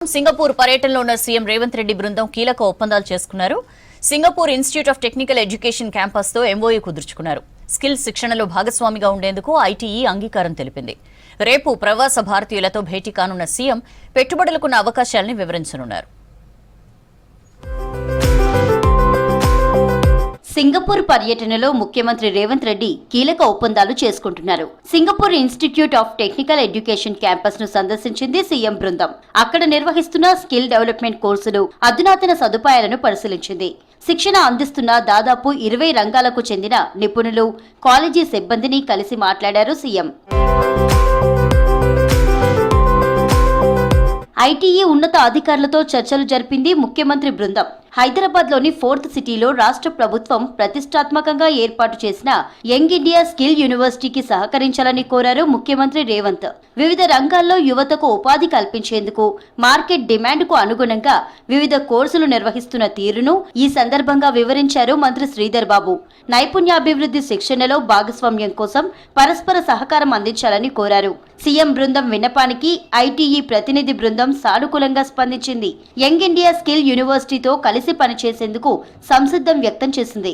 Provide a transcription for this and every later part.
Singapore పర్యటనలో ఉన్న CM Revanth Reddy బృందం కీలక ఒప్పందాలు చేసుకున్నారు. Singapore institute of technical education campus తో ఎంఓయూ కుదుర్చుకున్నారు. స్కిల్స్ శిక్షణలో భాగస్వామిగా ఉండేందుకు ఐటీఈ అంగీకారం తెలిపింది. రేపు ప్రవాస భారతీయులతో భేటీ కానున్న సీఎం పెట్టుబడులకున్న అవకాశాలను వివరించనున్నారు. సింగపూర్ పర్యటనలో ముఖ్యమంత్రి రేవంత్ రెడ్డి కీలక ఒప్పందాలు చేసుకుంటున్నారు. Singapore institute of technical education campus ను సందర్శించింది సీఎం బృందం. అక్కడ నిర్వహిస్తున్న స్కిల్ డెవలప్మెంట్ కోర్సులు, అధునాతన సదుపాయాలను పరిశీలించింది. శిక్షణ అందిస్తున్న దాదాపు 20 రంగాలకు చెందిన నిపుణులు, కాలేజీ సిబ్బందిని కలిసి మాట్లాడారు సీఎం. ఐటీఈ ఉన్నత అధికారులతో చర్చలు జరిపింది ముఖ్యమంత్రి బృందం. హైదరాబాద్ లోని 4th సిటీలో రాష్ట్ర ప్రభుత్వం ప్రతిష్టాత్మకంగా ఏర్పాటు చేసిన యంగ్ ఇండియా స్కిల్ యూనివర్సిటీకి సహకరించాలని కోరారు ముఖ్యమంత్రి రేవంత్. వివిధ రంగాల్లో యువతకు ఉపాధి కల్పించేందుకు మార్కెట్ డిమాండ్కు అనుగుణంగా వివిధ కోర్సులు నిర్వహిస్తున్న తీరును ఈ సందర్భంగా వివరించారు మంత్రి శ్రీధర్ బాబు. నైపుణ్యాభివృద్ధి శిక్షణలో భాగస్వామ్యం కోసం పరస్పర సహకారం అందించాలని కోరారు. సీఎం బృందం విన్నపానికి ఐటీఈ ప్రతినిధి బృందం సానుకూలంగా స్పందించింది. యంగ్ ఇండియా స్కిల్ యూనివర్సిటీతో కలిసి పనిచేసేందుకు సంసిద్ధం వ్యక్తం చేసింది.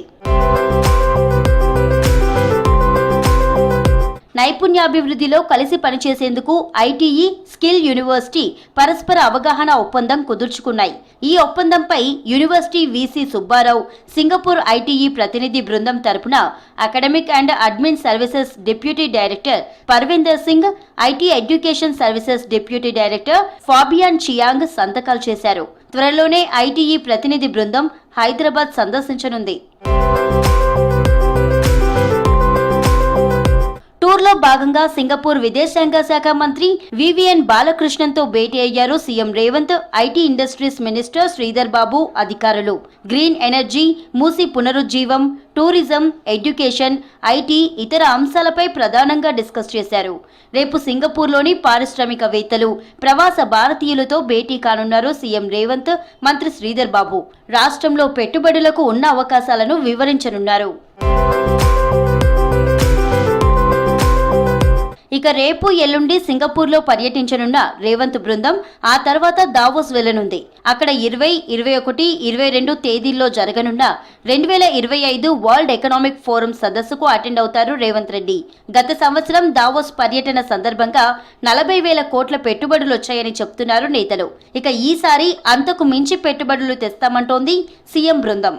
నైపుణ్యాభివృద్ధిలో కలిసి పనిచేసేందుకు ఐటీఈ, స్కిల్ యూనివర్సిటీ పరస్పర అవగాహన ఒప్పందం కుదుర్చుకున్నాయి. ఈ ఒప్పందంపై university VC Subbarao, Singapore ITE ప్రతినిధి బృందం తరపున academic and admin services deputy director Parvinder Singh, IT education services deputy director Fabian Chiang సంతకాలు చేశారు. త్వరలోనే ఐటీఈ ప్రతినిధి బృందం హైదరాబాద్ సందర్శించనుంది. టూర్లో భాగంగా సింగపూర్ విదేశాంగ శాఖ మంత్రి వివిఎన్ బాలకృష్ణన్తో భేటీ అయ్యారు CM Revanth, IT industries minister Sridhar Babu అధికారులు. గ్రీన్ ఎనర్జీ, మూసీ పునరుజ్జీవం, టూరిజం, ఎడ్యుకేషన్, ఐటీ, ఇతర అంశాలపై ప్రధానంగా డిస్కస్ చేశారు. రేపు సింగపూర్లోని పారిశ్రామికవేత్తలు, ప్రవాస భారతీయులతో భేటీ కానున్నారు సీఎం రేవంత్, మంత్రి శ్రీధర్ బాబు. రాష్ట్రంలో పెట్టుబడులకు ఉన్న అవకాశాలను వివరించనున్నారు. ఇక రేపు ఎల్లుండి సింగపూర్లో పర్యటించనున్న రేవంత్ బృందం ఆ తర్వాత దావోస్ వెళ్లనుంది. అక్కడ 20, 21, 22 తేదీల్లో జరగనున్న 2025 వరల్డ్ ఎకనామిక్ ఫోరం సదస్సుకు అటెండ్ అవుతారు రేవంత్ రెడ్డి. గత సంవత్సరం దావోస్ పర్యటన సందర్భంగా 40,000 కోట్ల పెట్టుబడులు వచ్చాయని చెప్తున్నారు నేతలు. ఇక ఈసారి అంతకు మించి పెట్టుబడులు తెస్తామంటోంది సీఎం బృందం.